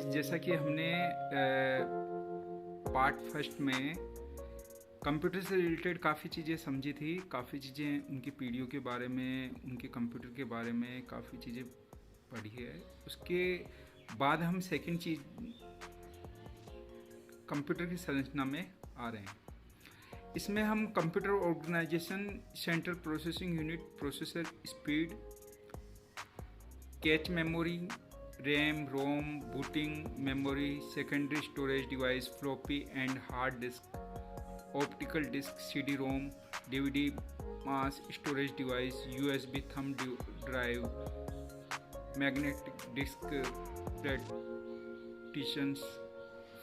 जैसा कि हमने पार्ट फर्स्ट में कंप्यूटर से रिलेटेड काफ़ी चीज़ें समझी थी, काफ़ी चीज़ें उनकी पीढ़ियों के बारे में, उनके कंप्यूटर के बारे में काफ़ी चीज़ें पढ़ी है। उसके बाद हम सेकंड चीज़ कंप्यूटर की संरचना में आ रहे हैं। इसमें हम computer organisation, central processing unit, processor, speed, cache memory, RAM, ROM, booting memory, secondary storage device, floppy and hard disk, optical disc, CD ROM, DVD, mass storage device, USB thumb drive, magnetic disk, partitions,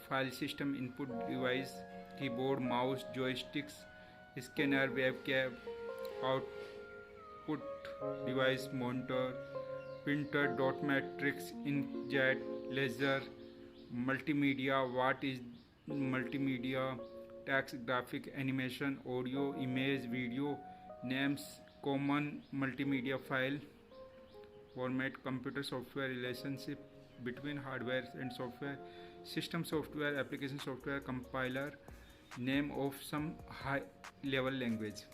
file system, input device, keyboard, mouse, joysticks, scanner, webcam, output device, monitor, printer, dot matrix, inkjet, laser, multimedia, what is multimedia, text, graphic, animation, audio, image, video, names, common multimedia file format, computer software, relationship between hardware and software, system software, application software, compiler, name of some high level language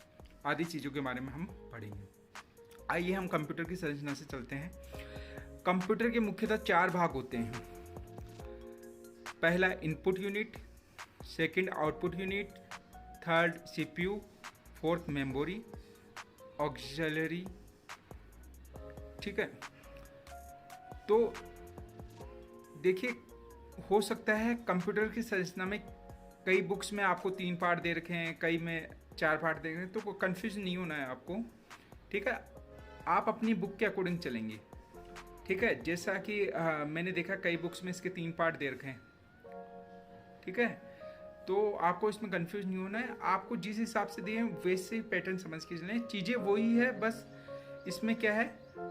आदि चीज़ों के बारे में हम पढ़ेंगे। आइए हम computer की संरचना से चलते हैं। कंप्यूटर के मुख्यतः 4 भाग होते हैं। पहला input unit, second output unit, third CPU, fourth memory, auxiliary. ठीक है, तो देखिए, हो सकता है कंप्यूटर की संरचना में कई बुक्स में आपको 3 पार्ट दे रखे हैं, कई में 4 पार्ट दे रखे हैं, तो कंफ्यूज नहीं होना है आपको। ठीक है, आप अपनी बुक के अकॉर्डिंग चलेंगे। ठीक है, जैसा कि मैंने देखा कई बुक्स में इसके 3 पार्ट दे रखे हैं। ठीक है, तो आपको इसमें कंफ्यूज नहीं होना है। आपको जिस हिसाब से दिए हैं वैसे ही पैटर्न समझ के चलें। चीज़ें वही है, बस इसमें क्या है,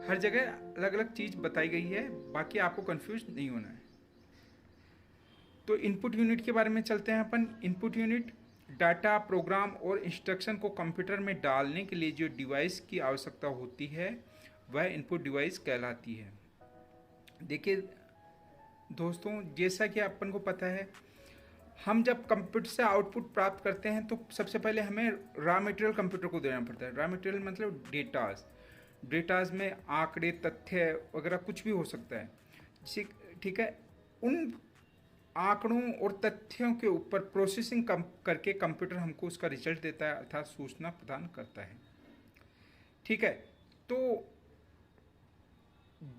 हर जगह अलग अलग चीज़ बताई गई है, बाकी आपको कंफ्यूज नहीं होना है। तो इनपुट यूनिट के बारे में चलते हैं अपन। इनपुट यूनिट डाटा, प्रोग्राम और इंस्ट्रक्शन को कंप्यूटर में डालने के लिए जो डिवाइस की आवश्यकता होती है वह इनपुट डिवाइस कहलाती है। देखिए दोस्तों, जैसा कि अपन को पता है, हम जब कंप्यूटर से आउटपुट प्राप्त करते हैं तो सबसे पहले हमें रॉ मटेरियल कंप्यूटर को देना पड़ता है। रॉ मटेरियल मतलब डेटाज में आंकड़े, तथ्य वगैरह कुछ भी हो सकता है। ठीक है, उन आंकड़ों और तथ्यों के ऊपर प्रोसेसिंग करके कंप्यूटर हमको उसका रिजल्ट देता है, अर्थात सूचना प्रदान करता है। ठीक है, तो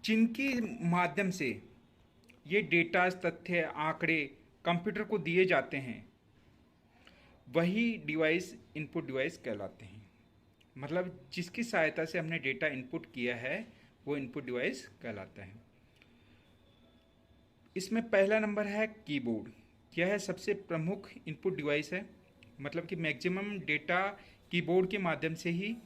जिनकी माध्यम से ये डेटा, तथ्य, आंकड़े कंप्यूटर को दिए जाते हैं वही डिवाइस इनपुट डिवाइस कहलाते हैं। मतलब जिसकी सहायता से हमने डेटा इनपुट किया है वो इनपुट डिवाइस कहलाता है। इसमें पहला नंबर है कीबोर्ड। यह सबसे प्रमुख इनपुट डिवाइस है। मतलब कि मैक्सिमम डेटा कीबोर्ड के माध्यम से ही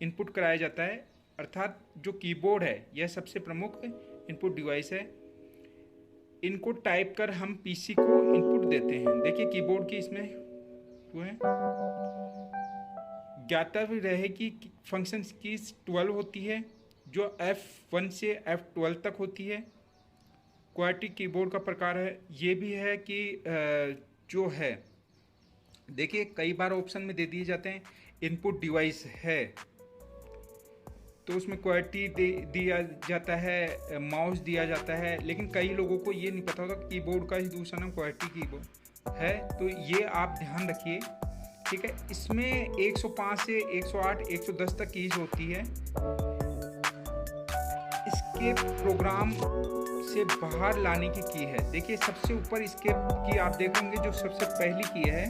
इनपुट कराया जाता है, अर्थात जो कीबोर्ड है यह सबसे प्रमुख इनपुट डिवाइस है। इनको टाइप कर हम पीसी को इनपुट देते हैं। देखिए कीबोर्ड की इसमें वो है, ज्ञाता भी रहे कि फंक्शन की 12 होती है, जो F1 से F12 तक होती है। क्वार्टी कीबोर्ड का प्रकार है। ये भी है कि जो है, देखिए कई बार ऑप्शन में दे दिए जाते हैं इनपुट डिवाइस है, तो उसमें क्वार्टी दिया जाता है, माउस दिया जाता है, लेकिन कई लोगों को ये नहीं पता होता कीबोर्ड का ही दूसरा नाम क्वार्टी कीबोर्ड है। तो ये आप ध्यान रखिए। ठीक है, इसमें 105 से 108, 110 तक कीज होती है। इसके प्रोग्राम से बाहर लाने की की है। देखिए सबसे ऊपर इसके की आप देखेंगे, जो सबसे पहली की है,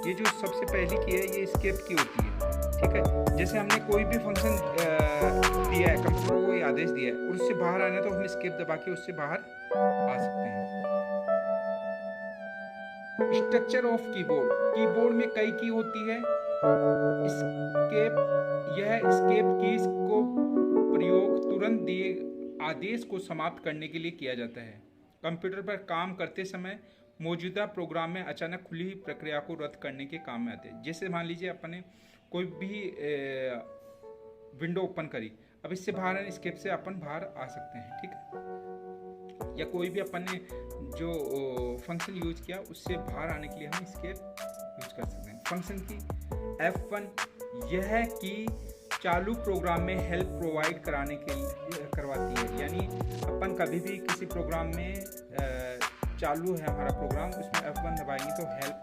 ये जो सबसे पहली की है ये एस्केप की होती है। ठीक है, जैसे हमने कोई भी फंक्शन दिया है, कंप्यूटर को ये आदेश दिया है और उससे बाहर आना है तो हम एस्केप दबा के उससे बाहर आ सकते हैं। Structure of keyboard. कीबोर्ड में कई की होती है। एस्केप, यह एस्केप कीज को प्रयोग तुरंत दिए आदेश को समाप्त करने के लिए किया जाता है। कंप्यूटर पर काम करते समय मौजूदा प्रोग्राम में अचानक खुली हुई प्रक्रिया को रद्द करने के काम में आते हैं। जैसे मान लीजिए अपने कोई भी विंडो ओपन करी, अब इससे बाहर एस्केप से अपन बाहर आ सकते हैं। ठीक है, या कोई भी अपन ने जो फंक्शन यूज किया उससे बाहर आने के लिए हम एस्केप यूज कर सकते हैं। फंक्शन की F1 यह है कि चालू प्रोग्राम में हेल्प प्रोवाइड कराने के लिए करवाती है, यानी अपन कभी भी किसी प्रोग्राम में चालू है हमारा प्रोग्राम, उसमें F1 दबाएंगे तो हेल्प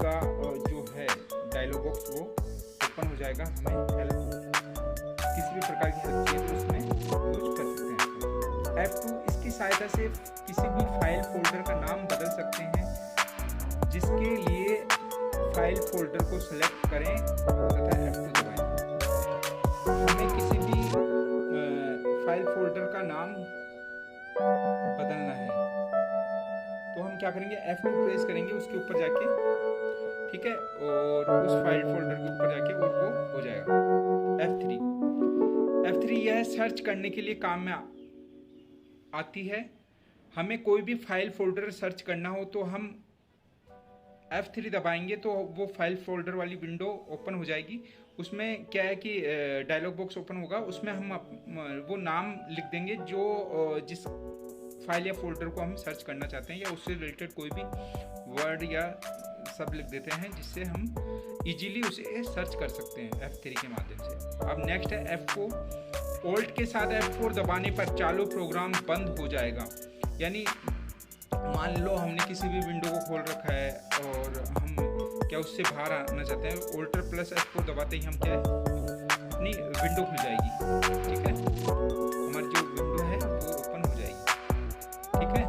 का जो है डायलॉग बॉक्स वो ओपन हो जाएगा। हमें हेल्प किसी भी प्रकार की हेल्प चाहिए तो उसमें यूज कर सकते हैं। F2 इसकी सहायता से किसी भी फाइल फोल्डर का नाम बदल सकते हैं, जिसके लिए फाइल फोल्डर को सिलेक्ट करें तथा F2 दबाएं। हमें किसी भी फाइल फोल्डर का नाम बदलना है तो हम क्या करेंगे, F2 प्रेस करेंगे उसके ऊपर जाके, ठीक है, और उस फाइल फोल्डर के ऊपर जाके और वो हो जाएगा। F3 यह सर्च करने के लिए काम में आती है। हमें कोई भी फाइल फोल्डर सर्च करना हो तो हम F3 दबाएंगे तो वो फाइल फोल्डर वाली विंडो ओपन हो जाएगी। उसमें क्या है कि डायलॉग बॉक्स ओपन होगा, उसमें हम वो नाम लिख देंगे जो जिस फाइल या फोल्डर को हम सर्च करना चाहते हैं, या उससे रिलेटेड कोई भी वर्ड या सब लिख देते हैं जिससे हम इजीली उसे सर्च कर सकते हैं F3 के माध्यम से। अब नेक्स्ट है F4। ऑल्ट के साथ F4 दबाने पर चालू प्रोग्राम बंद हो जाएगा, यानी मान लो हमने किसी भी विंडो को खोल रखा है और हम क्या उससे बाहर आना चाहते हैं, ऑल्टर प्लस F4 दबाते ही हम क्या है अपनी विंडो खुल जाएगी, ठीक है, हमारी जो विंडो है वो ओपन हो जाएगी, ठीक है।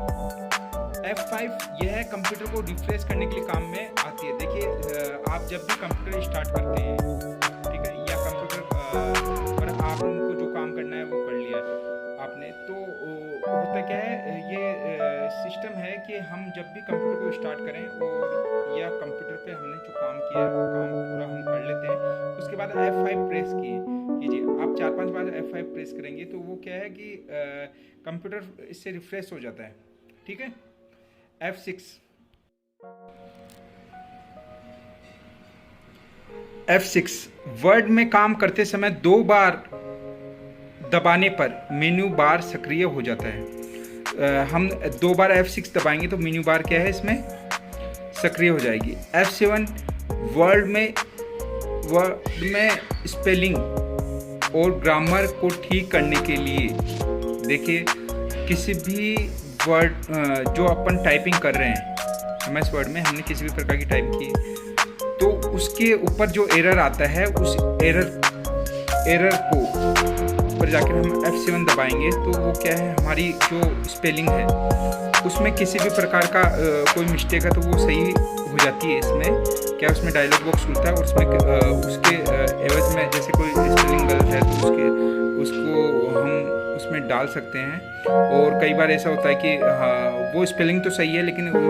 F5 यह कंप्यूटर को रिफ्रेश करने के लिए काम में आती है। देखिए आप जब भी कंप्यूटर स्टार्ट करते हैं, ठीक है, या कंप्यूटर पर आपको जो काम करना है वो कर लिया आपने, तो होता क्या है, ये सिस्टम है कि हम जब भी कंप्यूटर को स्टार्ट करें और या कंप्यूटर पे हमने जो काम किया है वो काम पूरा हम कर लेते हैं, उसके बाद F5 प्रेस कीजिए। आप 4-5 बार F5 प्रेस करेंगे तो वो क्या है कि कंप्यूटर इससे रिफ्रेश हो जाता है, ठीक है। F6 वर्ड में काम करते समय 2 बार दबाने पर मेन्यू बार सक्रिय हो जाता है। हम 2 बार F6 दबाएंगे तो मेन्यू बार क्या है इसमें सक्रिय हो जाएगी। F7 वर्ड में स्पेलिंग और ग्रामर को ठीक करने के लिए, देखिए किसी भी वर्ड जो अपन टाइपिंग कर रहे हैं MS वर्ड में, हमने किसी भी प्रकार की टाइप की तो उसके ऊपर जो एरर आता है उस एरर को ऊपर जाकर हम F7 दबाएंगे तो वो क्या है, हमारी जो स्पेलिंग है उसमें किसी भी प्रकार का कोई मिस्टेक है तो वो सही हो जाती है। इसमें क्या, उसमें डायलॉग बॉक्स खुलता है और उसमें उसके एवज में जैसे कोई स्पेलिंग गलत है तो उसको हम उसमें डाल सकते हैं। और कई बार ऐसा होता है कि हाँ वो स्पेलिंग तो सही है लेकिन वो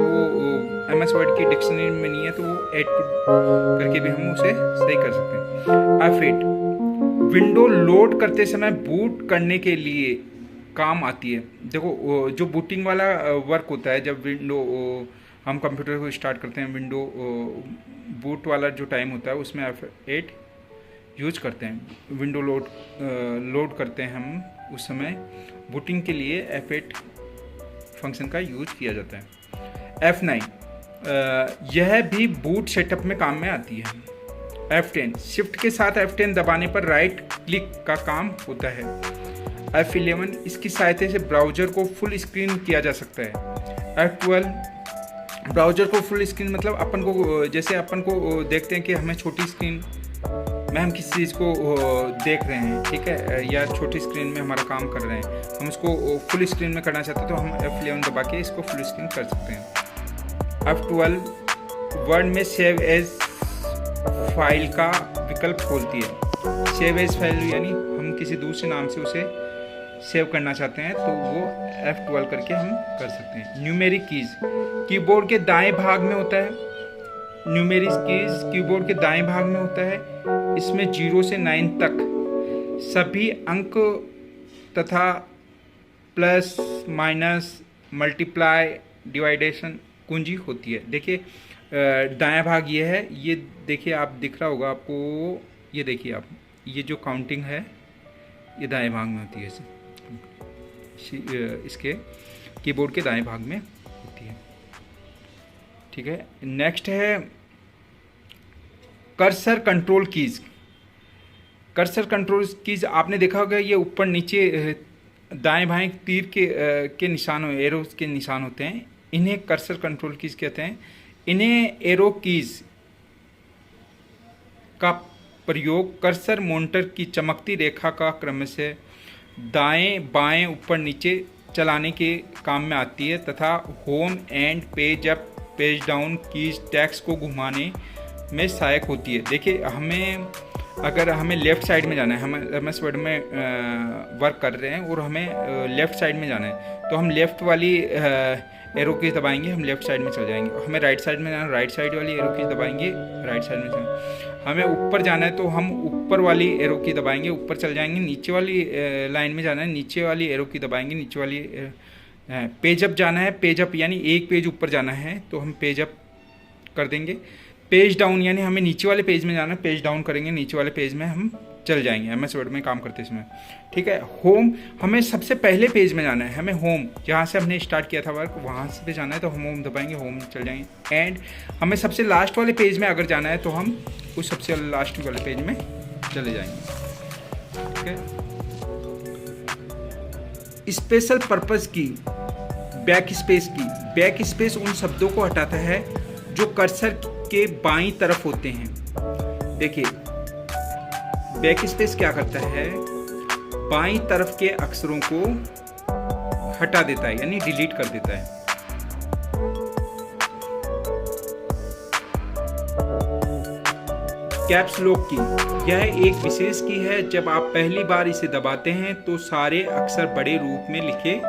MS वर्ड की डिक्शनरी में नहीं है तो वो ऐड करके भी हम उसे सही कर सकते हैं। F8 विंडो लोड करते समय बूट करने के लिए काम आती है। देखो जो बूटिंग वाला वर्क होता है, जब विंडो हम कंप्यूटर को स्टार्ट करते हैं, विंडो बूट वाला जो टाइम होता है उसमें F8 यूज करते हैं। विंडो लोड करते हैं हम, उस समय बूटिंग के लिए F8 फंक्शन का यूज किया जाता है। F9 यह भी बूट सेटअप में काम में आती है। F10 शिफ्ट के साथ F10 दबाने पर राइट क्लिक का काम होता है। F11 इसकी सहायता से ब्राउज़र को फुल स्क्रीन किया जा सकता है। F12 ब्राउज़र को फुल स्क्रीन मतलब अपन को, जैसे अपन को देखते हैं कि हमें छोटी स्क्रीन में हम किसी चीज़ को देख रहे हैं, ठीक है, या छोटी स्क्रीन में हमारा काम कर रहे हैं, हम उसको फुल स्क्रीन में करना चाहते हैं तो हम F11 दबा के इसको फुल स्क्रीन कर सकते हैं। F12 वर्ड में सेव एज फाइल का विकल्प खोलती है। सेव एज फाइल यानी हम किसी दूसरे नाम से उसे सेव करना चाहते हैं तो वो F12 करके हम कर सकते हैं। न्यूमेरिक कीज कीबोर्ड के दाएं भाग में होता है। न्यूमेरिक कीज कीबोर्ड के दाएं भाग में होता है। इसमें 0 से 9 तक सभी अंक तथा प्लस, माइनस, मल्टीप्लाई, डिवाइडेशन कुंजी होती है। देखिए दायां भाग ये है, ये देखिए आप दिख रहा होगा आपको, ये देखिए आप, ये जो काउंटिंग है ये दाएं भाग में होती है इसके। कीबोर्ड के दाएं भाग में होती है। ठीक है, नेक्स्ट है cursor control keys. Cursor control keys आपने देखा होगा, ये ऊपर नीचे दाएं बाएं तीर के निशान, एरोज के निशान होते हैं, इन्हें कर्सर कंट्रोल कीज़ कहते हैं। इन्हें एरो कीज़ का प्रयोग कर्सर मॉनिटर की चमकती रेखा का क्रमशः दाएं बाएं ऊपर नीचे चलाने के काम में आती है तथा home and page up page down keys text को घुमाने में सहायक होती है। देखिए, अगर हमें लेफ़्ट साइड में जाना है, हम MS वर्ड में वर्क कर रहे हैं और हमें लेफ़्ट साइड में जाना है, तो हम लेफ़्ट वाली एरो कीज दबाएंगे, हम लेफ़्ट साइड में चल जाएंगे। हमें राइट साइड में जाना है, राइट साइड वाली एरो कीज दबाएंगे, राइट साइड में चल। हमें ऊपर जाना है तो हम ऊपर वाली एरो की दबाएंगे, ऊपर चल जाएंगे। नीचे वाली लाइन में जाना है, नीचे वाली एरो की दबाएंगे, नीचे वाली पेज अप जाना है, पेज अप यानी एक पेज ऊपर जाना है तो हम पेज अप कर देंगे। पेज डाउन यानी हमें नीचे वाले पेज में जाना है, पेज डाउन करेंगे, नीचे वाले पेज में हम चल जाएंगे MS वर्ड में काम करते समय। ठीक है, होम हमें सबसे पहले पेज में जाना है, हमें होम जहाँ से हमने स्टार्ट किया था वर्क वहाँ से जाना है तो हम होम दबाएंगे, होम चल जाएंगे। एंड हमें सबसे लास्ट वाले पेज में अगर जाना है तो हम उस सबसे लास्ट वाले पेज में चले जाएंगे। ठीक है, स्पेशल पर्पस की बैक स्पेस की, बैक स्पेस उन शब्दों को हटाता है जो कर्सर के बाईं तरफ होते हैं। देखिए, बैक स्पेस क्या करता है, बाईं तरफ के अक्षरों को हटा देता है यानी डिलीट कर देता है। कैप्स लॉक की, यह एक विशेष की है, जब आप पहली बार इसे दबाते हैं तो सारे अक्षर बड़े रूप में लिखे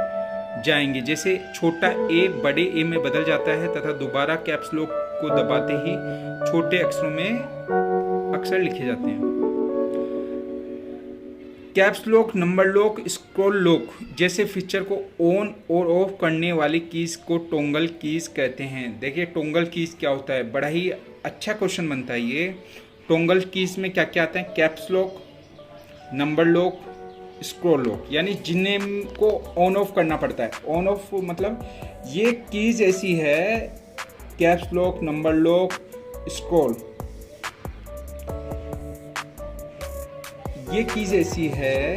जाएंगे, जैसे छोटा ए बड़े ए में बदल जाता है तथा दोबारा कैप्स लॉक को दबाते ही छोटे अक्षरों में अक्षर लिखे जाते हैं। Caps lock, number lock, scroll lock जैसे फीचर को ऑन और ऑफ करने वाली कीज को टॉगल कीज कहते हैं। देखिए, टॉगल कीज क्या होता है, बड़ा ही अच्छा क्वेश्चन बनता है ये। टॉगल कीज में क्या क्या आता है, caps lock, number lock, scroll lock, यानी जिन्हें को ऑन ऑफ करना पड़ता है। ऑन ऑफ मतलब ये कीज ऐसी है, caps lock, number lock, scroll, ये कीज ऐसी है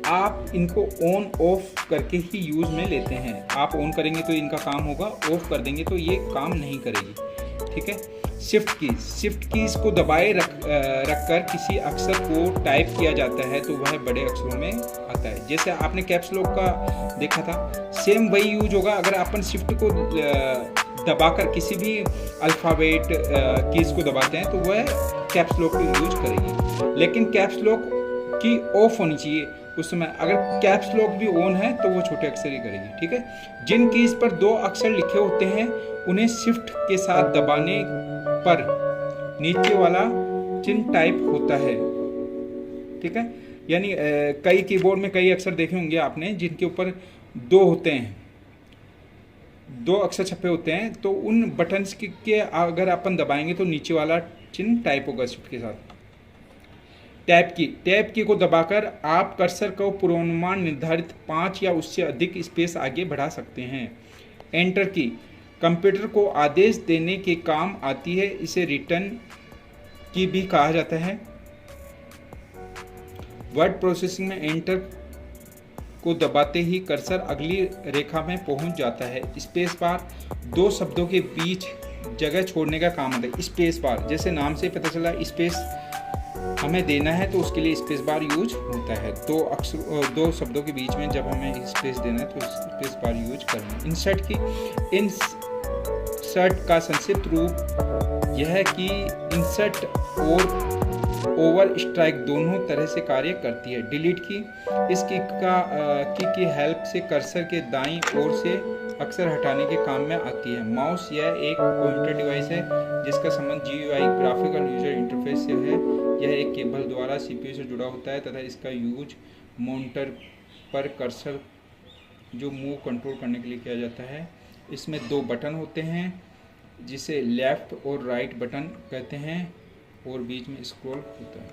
आप इनको ऑन ऑफ करके ही यूज में लेते हैं। आप ऑन करेंगे तो इनका काम होगा, ऑफ कर देंगे तो ये काम नहीं करेगी। ठीक है, शिफ्ट कीज, शिफ्ट कीज को दबाए रखकर किसी अक्षर को टाइप किया जाता है तो वह बड़े अक्षरों में आता है। जैसे आपने कैप्स लॉक का देखा था, सेम वही यूज होगा। अगर अपन शिफ्ट को दबाकर किसी भी अल्फ़ाबेट कीज को दबाते हैं तो वह कैप्स लॉक को यूज करेगी। लेकिन कैप्स लॉक की ऑफ होनी चाहिए उस समय। अगर कैप्स लॉक भी ऑन है तो वो छोटे अक्षर ही करेगी। ठीक है, जिन कीज पर दो अक्षर लिखे होते हैं उन्हें शिफ्ट के साथ दबाने पर नीचे वाला चिन्ह टाइप होता है। ठीक है, यानी कई कीबोर्ड में कई अक्षर देखे होंगे आपने जिनके ऊपर दो होते हैं, दो अक्षर छपे होते हैं, तो उन बटन्स के अगर अपन दबाएंगे तो नीचे वाला चिन्ह टाइप होगा शिफ्ट के साथ। टैब की, टैब की को दबाकर आप कर्सर को पूर्वानुमान निर्धारित 5 या उससे अधिक स्पेस आगे बढ़ा सकते हैं। एंटर की, कंप्यूटर को आदेश देने के काम आती है, इसे रिटर्न की भी कहा जाता है। वर्ड प्रोसेसिंग में एंटर को दबाते ही कर्सर अगली रेखा में पहुंच जाता है। स्पेस बार दो शब्दों के बीच जगह छोड़ने का काम आता है। स्पेस बार, जैसे नाम से पता चला स्पेस हमें देना है तो उसके लिए स्पेस बार यूज होता है। दो शब्दों के बीच में जब हमें स्पेस देना है तो स्पेस बार यूज करना है। इंसर्ट की, इंसर्ट का संक्षिप्त रूप यह है कि इंसर्ट और ओवर स्ट्राइक दोनों तरह से कार्य करती है। डिलीट की, इस की हेल्प से कर्सर के दाईं ओर से अक्षर हटाने के काम में आती है। माउस, यह एक पॉइंटर डिवाइस है जिसका संबंध GUI ग्राफिकल यूजर इंटरफेस से है। यह एक केबल द्वारा CPU से जुड़ा होता है तथा इसका यूज मॉनिटर पर कर्सर जो मूव कंट्रोल करने के लिए किया जाता है। इसमें दो बटन होते हैं जिसे लेफ्ट और राइट बटन कहते हैं और बीच में स्क्रॉल होता है।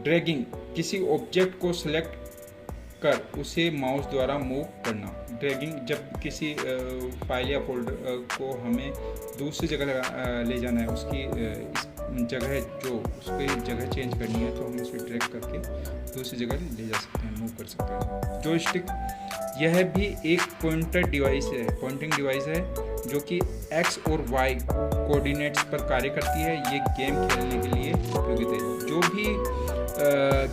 ड्रैगिंग, किसी ऑब्जेक्ट को सेलेक्ट कर उसे माउस द्वारा मूव करना। ड्रैगिंग, जब किसी फाइल या फोल्डर को हमें दूसरी जगह ले जाना है, उसकी इस जगह जो उसकी जगह चेंज करनी है, तो हम उसे ड्रैग करके दूसरी जगह ले जा सकते हैं, मूव कर सकते हैं। जॉयस्टिक, यह भी एक पॉइंटिंग डिवाइस है जो कि एक्स और वाई कोऑर्डिनेट्स पर कार्य करती है। ये गेम खेलने के लिए उपयोगित है। जो भी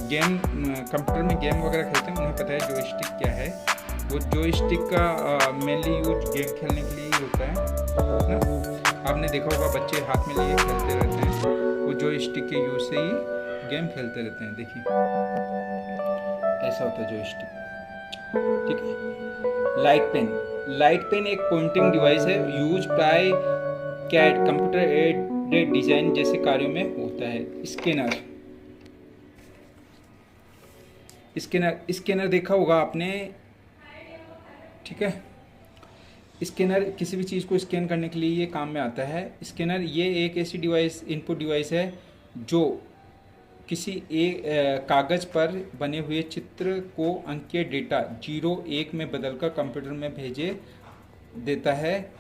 गेम कंप्यूटर में गेम वगैरह खेलते हैं उन्हें पता है जॉयस्टिक क्या है। वो जॉयस्टिक का मेनली यूज गेम खेलने के लिए ही होता है ना। आपने देखा होगा बच्चे हाथ में लिए खेलते रहते हैं, वो जॉयस्टिक के यूज से ही गेम खेलते रहते हैं। देखिए ऐसा होता है जॉयस्टिक, ठीक है। लाइट पेन एक पॉइंटिंग डिवाइस है, use by CAD computer aided design जैसे कार्यों में होता है। स्कैनर देखा होगा आपने, ठीक है। स्कैनर किसी भी चीज़ को स्कैन करने के लिए ये काम में आता है। स्कैनर ये एक ऐसी डिवाइस, इनपुट डिवाइस है जो किसी एक कागज़ पर बने हुए चित्र को अंकीय डेटा 0-1 में बदलकर कंप्यूटर में भेजे देता है।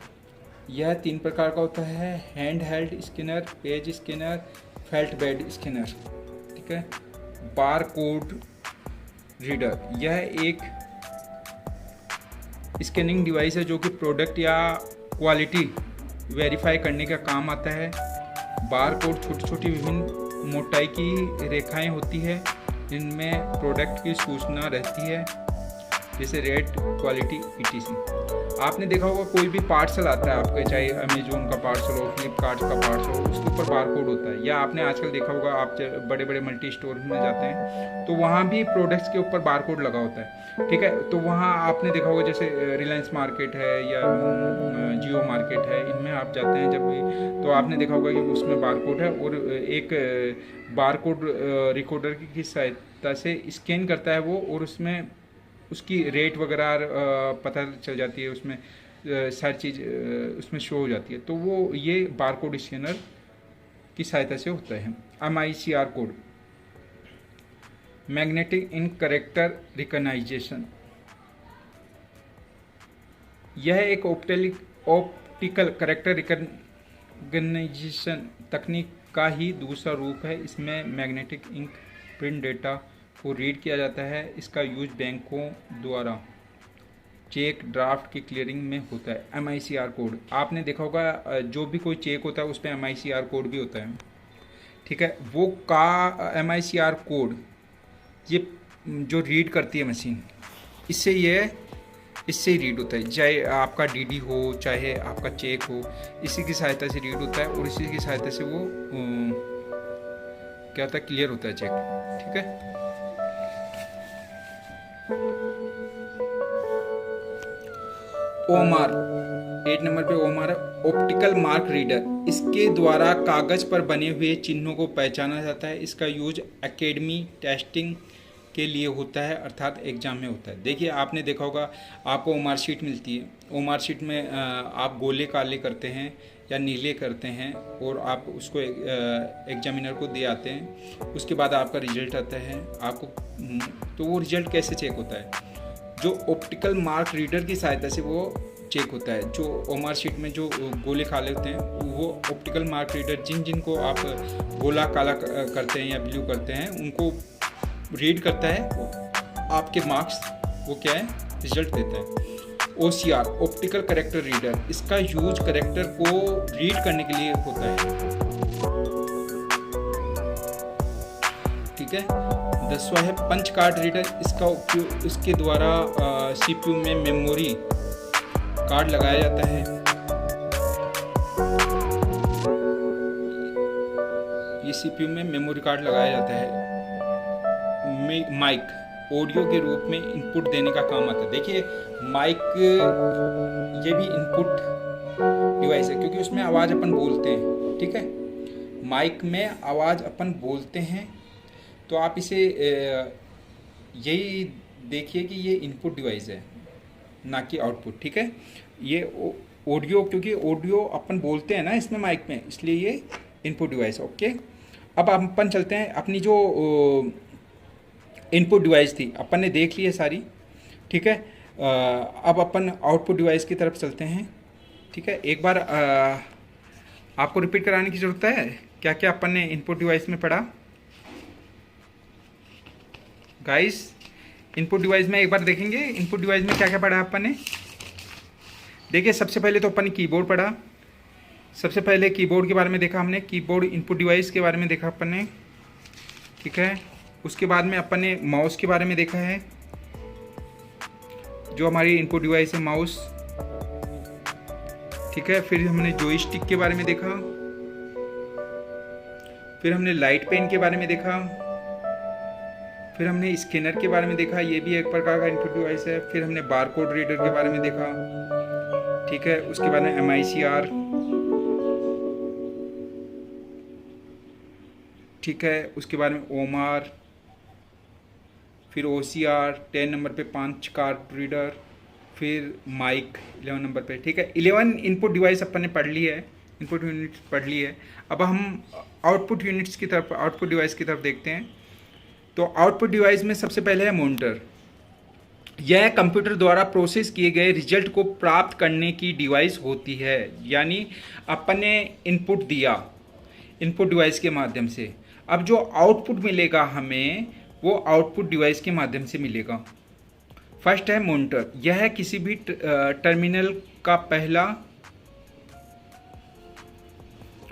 यह 3 प्रकार का होता है: hand held scanner, page scanner, felt bed scanner, ठीक है। बार कोड रीडर, यह एक स्कैनिंग डिवाइस है जो कि प्रोडक्ट या क्वालिटी वेरीफाई करने का काम आता है। बार कोड छोटी छोटी विभिन्न मोटाई की रेखाएं होती है जिनमें प्रोडक्ट की सूचना रहती है, जैसे रेट, क्वालिटी, etc। आपने देखा होगा कोई भी पार्सल आता है आपके, चाहे अमेजोन का पार्सल हो, फ्लिपकार्ट का पार्सल हो, उसके ऊपर बारकोड होता है। या आपने आजकल देखा होगा, आप बड़े बड़े मल्टी स्टोर में जाते हैं तो वहाँ भी प्रोडक्ट्स के ऊपर बारकोड लगा होता है, ठीक है। तो वहाँ आपने देखा होगा जैसे रिलायंस मार्केट है या जियो मार्केट है, इनमें आप जाते हैं जब भी, तो आपने देखा होगा कि उसमें बारकोड है और एक बारकोड रिकॉर्डर की सहायता से स्कैन करता है वो, और उसमें उसकी रेट वगैरह पता चल जाती है, उसमें सारी चीज़ उसमें शो हो जाती है। तो वो ये बारकोड स्कैनर की सहायता से होता है। MICR code, magnetic ink character recognition, यह एक ऑप्टिकल कैरेक्टर रिकॉग्निशन तकनीक का ही दूसरा रूप है। इसमें मैग्नेटिक इंक प्रिंट डेटा को रीड किया जाता है। इसका यूज बैंकों द्वारा चेक ड्राफ्ट की क्लियरिंग में होता है। MICR कोड, आपने देखा होगा जो भी कोई चेक होता है उस पर MICR कोड भी होता है, ठीक है। वो MICR कोड ये जो रीड करती है मशीन, इससे ही रीड होता है। चाहे आपका DD हो, चाहे आपका चेक हो, इसी की सहायता से रीड होता है और इसी की सहायता से वो क्या होता है, क्लियर होता है चेक, ठीक है। ओमार, 8 नंबर पे ओमार है, ऑप्टिकल मार्क रीडर। इसके द्वारा कागज पर बने हुए चिन्हों को पहचाना जाता है। इसका यूज एकेडमी टेस्टिंग के लिए होता है, अर्थात एग्जाम में होता है। देखिए आपने देखा होगा, आपको ओमार शीट मिलती है। ओमार शीट में आप गोले काले करते हैं या नीले करते हैं और आप उसको एग्जामिनर को दे आते हैं। उसके बाद आपका रिजल्ट आता है आपको। तो वो रिजल्ट कैसे चेक होता है? जो ऑप्टिकल मार्क रीडर की सहायता से वो चेक होता है। जो ओमार शीट में जो गोले काले होते हैं, वो ऑप्टिकल मार्क रीडर जिन को आप गोला काला करते हैं या ब्लू करते हैं, उनको रीड करता है। आपके मार्क्स वो क्या है, रिजल्ट देता है। OCR, ऑप्टिकल कैरेक्टर रीडर, इसका यूज कैरेक्टर को रीड करने के लिए होता है, ठीक है। 10वां है पंच कार्ड रीडर। इसका उपयोग, इसके द्वारा CPU में मेमोरी कार्ड लगाया जाता है। ये CPU में मेमोरी कार्ड लगाया जाता है। माइक, ऑडियो के रूप में इनपुट देने का काम आता है। देखिए माइक ये भी इनपुट डिवाइस है, क्योंकि उसमें आवाज़ अपन बोलते हैं, ठीक है। माइक में आवाज़ अपन बोलते हैं, तो आप इसे यही देखिए कि ये इनपुट डिवाइस है, ना कि आउटपुट, ठीक है। ये ऑडियो, क्योंकि ऑडियो अपन बोलते हैं ना इसमें माइक में, इसलिए ये इनपुट डिवाइस, ओके। अब अपन चलते हैं अपनी जो इनपुट डिवाइस थी, अपन ने देख ली है सारी, ठीक है। अब अपन आउटपुट डिवाइस की तरफ चलते हैं, ठीक है। एक बार आपको रिपीट कराने की ज़रूरत है क्या क्या अपन ने इनपुट डिवाइस में पढ़ा। गाइस इनपुट डिवाइस में एक बार देखेंगे इनपुट डिवाइस में क्या क्या पढ़ा अपन ने। देखिए सबसे पहले तो अपन ने कीबोर्ड पढ़ा, सबसे पहले कीबोर्ड के बारे में देखा हमने, कीबोर्ड इनपुट डिवाइस के बारे में देखा अपन ने, ठीक है। उसके बाद में अपन ने माउस के बारे में देखा है, जो हमारी इनपुट डिवाइस है माउस, ठीक है। फिर हमने जॉयस्टिक के बारे में देखा, फिर हमने लाइट पेन के बारे में देखा, फिर हमने स्कैनर के बारे में देखा, ये भी एक प्रकार का इनपुट डिवाइस है। फिर हमने बारकोड रीडर के बारे में देखा, ठीक है। उसके बाद में MICR, ठीक है। उसके बाद में ओमार, फिर OCR 10 नंबर पे 5 कार्ड रीडर, फिर माइक 11 नंबर पे, ठीक है। 11 इनपुट डिवाइस अपन ने पढ़ ली है, इनपुट यूनिट पढ़ ली है। अब हम आउटपुट यूनिट्स की तरफ, आउटपुट डिवाइस की तरफ देखते हैं। तो आउटपुट डिवाइस में सबसे पहले है मॉनिटर। यह कंप्यूटर द्वारा प्रोसेस किए गए रिजल्ट को प्राप्त करने की डिवाइस होती है, यानी अपन ने इनपुट दिया इनपुट डिवाइस के माध्यम से, अब जो आउटपुट मिलेगा हमें वो आउटपुट डिवाइस के माध्यम से मिलेगा। फर्स्ट है मॉनिटर, यह किसी भी टर्मिनल का पहला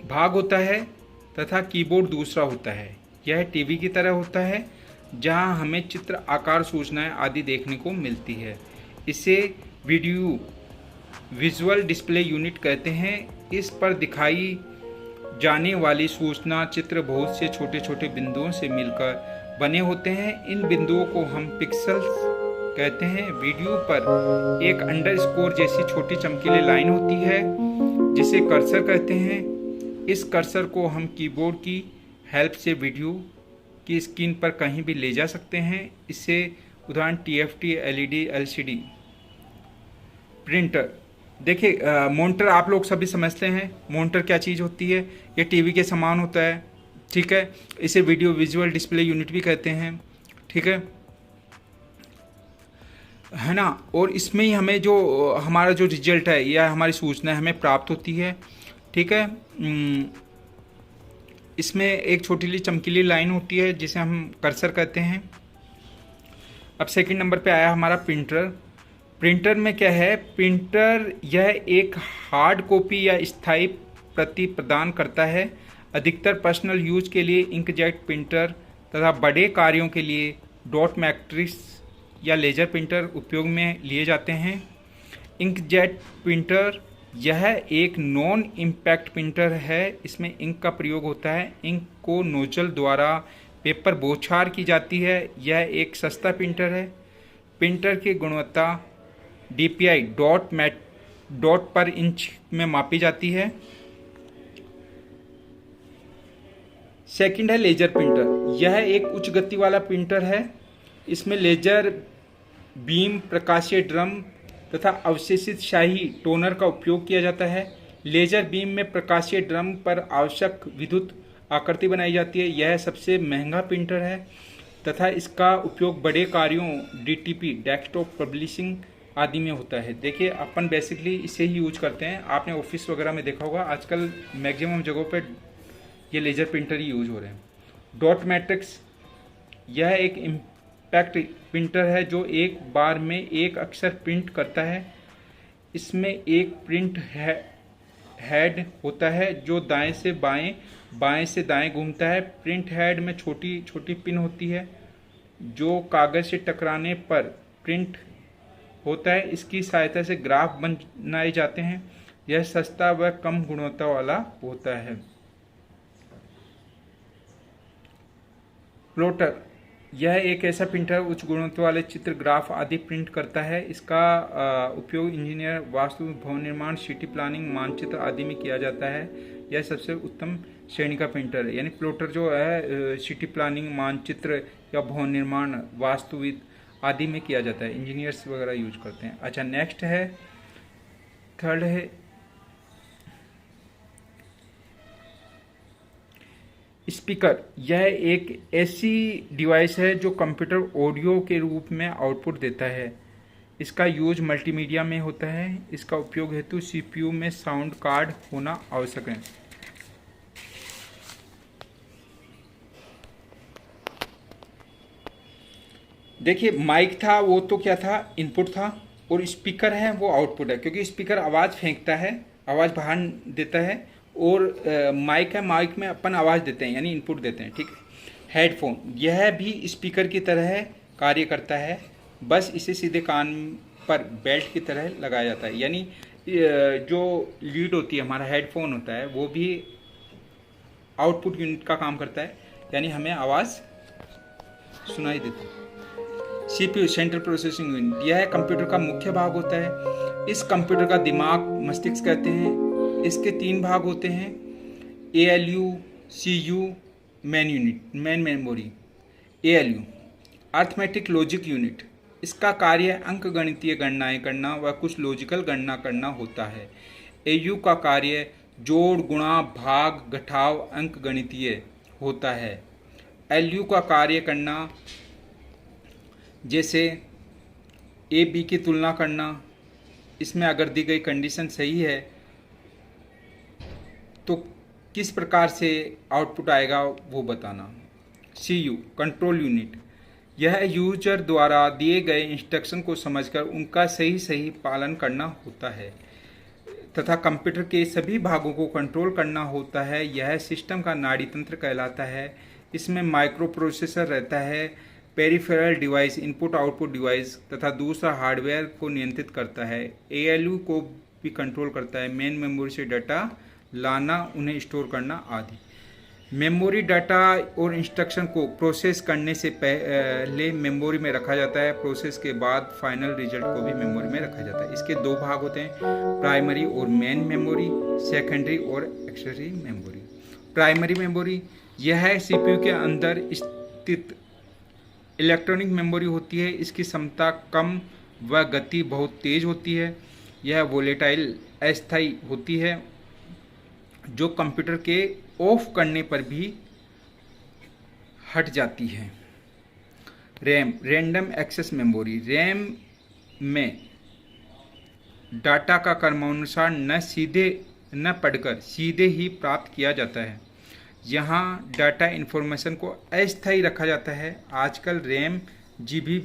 भाग होता है तथा कीबोर्ड दूसरा होता है। यह टीवी की तरह होता है जहां हमें चित्र, आकार, सूचनाएं आदि देखने को मिलती है। इसे विजुअल डिस्प्ले यूनिट कहते हैं। इस पर दिखाई जाने वाली सूचना चित्र बहुत से छोटे छोटे बिंदुओं से मिलकर बने होते हैं। इन बिंदुओं को हम पिक्सेल्स कहते हैं। वीडियो पर एक अंडरस्कोर जैसी छोटी चमकीली लाइन होती है जिसे कर्सर कहते हैं। इस कर्सर को हम कीबोर्ड की हेल्प से वीडियो की स्क्रीन पर कहीं भी ले जा सकते हैं। इसे उदाहरण TFT, LED, LCD। प्रिंटर, देखिए मॉनिटर आप लोग सभी समझते हैं मॉनिटर क्या चीज़ होती है। ये टीवी के समान होता है, ठीक है। इसे वीडियो विजुअल डिस्प्ले यूनिट भी कहते हैं, ठीक है ना। और इसमें ही हमें जो हमारा जो रिजल्ट है या हमारी सूचना हमें प्राप्त होती है, ठीक है। इसमें एक छोटी चमकीली लाइन होती है जिसे हम कर्सर कहते हैं। अब सेकंड नंबर पे आया हमारा प्रिंटर। प्रिंटर में क्या है, प्रिंटर यह एक हार्ड कॉपी या स्थायी प्रति प्रदान करता है। अधिकतर पर्सनल यूज के लिए इंकजेट प्रिंटर तथा बड़े कार्यों के लिए डॉट मैट्रिक्स या लेजर प्रिंटर उपयोग में लिए जाते हैं। इंकजेट प्रिंटर यह एक नॉन इम्पैक्ट प्रिंटर है। इसमें इंक का प्रयोग होता है। इंक को नोजल द्वारा पेपर बौछार की जाती है। यह एक सस्ता प्रिंटर है। प्रिंटर की गुणवत्ता DPI डॉट पर इंच में मापी जाती है। सेकंड है लेजर प्रिंटर। यह एक उच्च गति वाला प्रिंटर है। इसमें लेजर बीम, प्रकाशीय ड्रम तथा अवशेषित शाही टोनर का उपयोग किया जाता है। लेजर बीम में प्रकाशीय ड्रम पर आवश्यक विद्युत आकृति बनाई जाती है। यह सबसे महंगा प्रिंटर है तथा इसका उपयोग बड़े कार्यों DTP, डेस्कटॉप पब्लिशिंग आदि में होता है। देखिए अपन बेसिकली इसे ही यूज करते हैं। आपने ऑफिस वगैरह में देखा होगा आजकल मैक्सिमम जगहों पर ये लेजर प्रिंटर ही यूज हो रहे हैं। डॉट मैट्रिक्स, यह एक इम्पैक्ट प्रिंटर है जो एक बार में एक अक्षर प्रिंट करता है। इसमें एक प्रिंट हेड होता है जो दाएं से बाएं, बाएं से दाएं घूमता है। प्रिंट हेड में छोटी छोटी पिन होती है जो कागज से टकराने पर प्रिंट होता है। इसकी सहायता से ग्राफ बनाए जाते हैं। यह सस्ता व कम गुणवत्ता वाला होता है। प्लॉटर, यह एक ऐसा प्रिंटर उच्च गुणवत्ता वाले चित्र, ग्राफ आदि प्रिंट करता है। इसका उपयोग इंजीनियर, वास्तु, भवन निर्माण, सिटी प्लानिंग, मानचित्र आदि में किया जाता है। यह सबसे उत्तम श्रेणी का प्रिंटर है। यानी प्लॉटर जो है सिटी प्लानिंग, मानचित्र या भवन निर्माण, वास्तुविद आदि में किया जाता है। इंजीनियर्स वगैरह यूज करते हैं। अच्छा नेक्स्ट है, थर्ड है स्पीकर यह एक ऐसी डिवाइस है जो कंप्यूटर ऑडियो के रूप में आउटपुट देता है। इसका यूज मल्टीमीडिया में होता है। इसका उपयोग हेतु सीपीयू में साउंड कार्ड होना आवश्यक है। देखिए, माइक था वो तो क्या था, इनपुट था, और स्पीकर है वो आउटपुट है, क्योंकि स्पीकर आवाज़ फेंकता है, आवाज़ बाहर देता है, और माइक है, माइक में अपन आवाज़ देते हैं यानी इनपुट देते हैं। ठीक है। हेडफोन यह भी स्पीकर की तरह कार्य करता है, बस इसे सीधे कान पर बेल्ट की तरह लगाया जाता है। यानी जो लीड होती है, हमारा हेडफोन होता है, वो भी आउटपुट यूनिट का काम करता है, यानी हमें आवाज़ सुनाई देती है। सीपीयू सेंट्रल प्रोसेसिंग यूनिट यह कंप्यूटर का मुख्य भाग होता है। इस कंप्यूटर का दिमाग मस्तिष्क कहते हैं। इसके 3 भाग होते हैं, ALU, CU, main memory. ALU arithmetic logic unit, इसका कार्य अंकगणितीय गणनाएं करना व कुछ लॉजिकल गणना करना होता है। एयू का कार्य जोड़, गुणा, भाग, घटाव अंकगणितीय होता है। एलयू का कार्य करना जैसे ए बी की तुलना करना, इसमें अगर दी गई कंडीशन सही है तो किस प्रकार से आउटपुट आएगा वो बताना। सीयू कंट्रोल यूनिट यह यूजर द्वारा दिए गए इंस्ट्रक्शन को समझकर उनका सही पालन करना होता है तथा कंप्यूटर के सभी भागों को कंट्रोल करना होता है। यह सिस्टम का नाड़ी तंत्र कहलाता है। इसमें माइक्रो प्रोसेसर रहता है, peripheral device, input output device तथा दूसरा हार्डवेयर को नियंत्रित करता है। एएलयू को भी कंट्रोल करता है, मेन मेमोरी से डाटा लाना, उन्हें स्टोर करना आदि। मेमोरी डाटा और इंस्ट्रक्शन को प्रोसेस करने से पहले मेमोरी में रखा जाता है। प्रोसेस के बाद फाइनल रिजल्ट को भी मेमोरी में रखा जाता है। इसके 2 भाग होते हैं, प्राइमरी और मेन मेमोरी, सेकेंडरी और एक्सेसरी मेमोरी। प्राइमरी मेमोरी यह सीपीयू के अंदर स्थित इलेक्ट्रॉनिक मेमोरी होती है। इसकी क्षमता कम व गति बहुत तेज होती है। यह वोलेटाइल अस्थायी होती है, जो कंप्यूटर के ऑफ करने पर भी हट जाती है। RAM random access memory, RAM में डाटा का क्रमानुसार न पढ़कर सीधे ही प्राप्त किया जाता है। यहाँ डाटा इन्फॉर्मेशन को अस्थायी रखा जाता है। आजकल रैम जीबी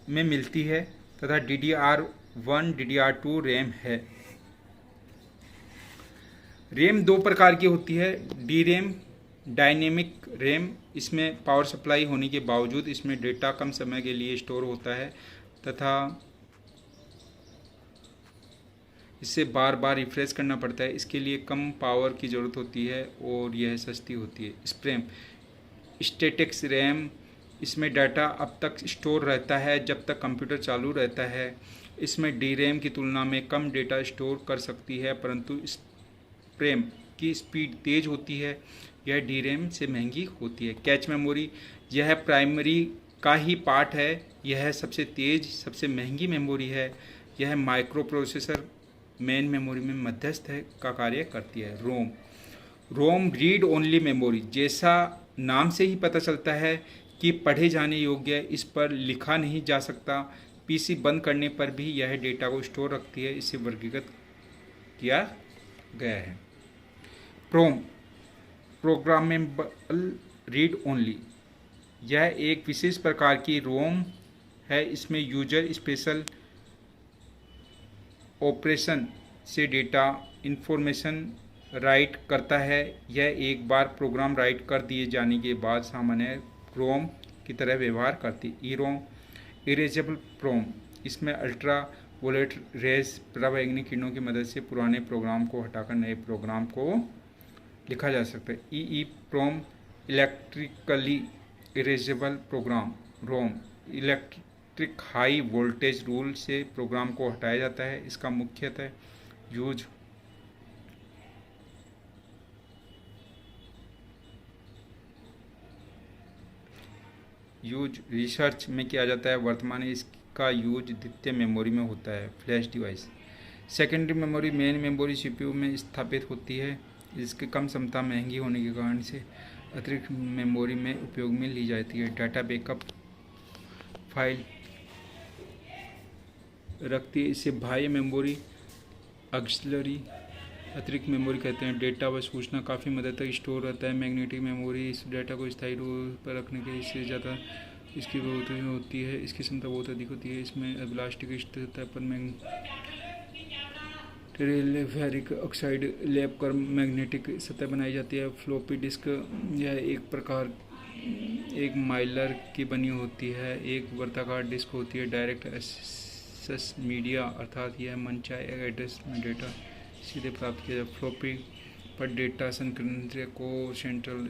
में मिलती है तथा DDR1 DDR2 रैम है। रैम 2 प्रकार की होती है, डी रैम, डायनेमिक रैम। इसमें पावर सप्लाई होने के बावजूद इसमें डेटा कम समय के लिए स्टोर होता है तथा इसे बार बार रिफ्रेश करना पड़ता है। इसके लिए कम पावर की ज़रूरत होती है और यह सस्ती होती है। स्प्रैम स्टैटिक्स रैम, इसमें डाटा अब तक स्टोर रहता है जब तक कंप्यूटर चालू रहता है। इसमें डी रैम की तुलना में कम डेटा स्टोर कर सकती है, परंतु स्प्रैम की स्पीड तेज़ होती है। यह डी रैम से महंगी होती है। कैच मेमोरी यह प्राइमरी का ही पार्ट है। यह सबसे तेज़, सबसे महंगी मेमोरी है। यह माइक्रो प्रोसेसर मेन मेमोरी में मध्यस्थ है का कार्य करती है। रोम रीड ओनली मेमोरी, जैसा नाम से ही पता चलता है कि पढ़े जाने योग्य, इस पर लिखा नहीं जा सकता। पीसी बंद करने पर भी यह डेटा को स्टोर रखती है। इसे वर्गीकृत किया गया है। प्रोग्रामेबल रीड ओनली, यह एक विशेष प्रकार की रोम है। इसमें यूजर स्पेशल ऑपरेशन से डेटा इन्फॉर्मेशन राइट करता है। यह एक बार प्रोग्राम राइट कर दिए जाने के बाद सामान्य रोम की तरह व्यवहार करती है। ईरोम इरेजेबल रोम, इसमें अल्ट्रा वोलेट रेज पराबैंगनी किरणों की मदद से पुराने प्रोग्राम को हटाकर नए प्रोग्राम को लिखा जा सकता है। ईईप्रोम इलेक्ट्रिकली इरेजेबल प्रोग्राम रोम, इलेक्ट्रिक हाई वोल्टेज रूल से प्रोग्राम को हटाया जाता है। इसका मुख्यतः यूज रिसर्च में किया जाता है। वर्तमान में इसका यूज द्वितीय मेमोरी में होता है, flash device. Secondary memory main memory CPU में स्थापित होती है। इसकी कम क्षमता महंगी होने के कारण से अतिरिक्त मेमोरी में उपयोग में ली जाती है। डाटा बैकअप फाइल रखती है, इसे बाह्य मेमोरी ऑक्सिलरी अतिरिक्त मेमोरी कहते हैं। डेटा व सूचना काफ़ी मदद तक स्टोर रहता है। मैग्नेटिक मेमोरी इस डेटा को स्थायी रूप पर रखने के इससे ज़्यादा इसकी बहुत होती है, इसकी क्षमता बहुत अधिक होती है। इसमें इलास्टिक सतह पर फेरिक ऑक्साइड लैब कर मैग्नेटिक सतह बनाई जाती है। फ्लॉपी डिस्क यह एक माइलर की बनी होती है, एक वर्ताकार डिस्क होती है। डायरेक्ट एक्सेस मीडिया अर्थात यह मनचाहे एड्रेस में डेटा सीधे प्राप्त किया जाए। फ्लॉपी पर डेटा संकेंद्रित को सेंट्रल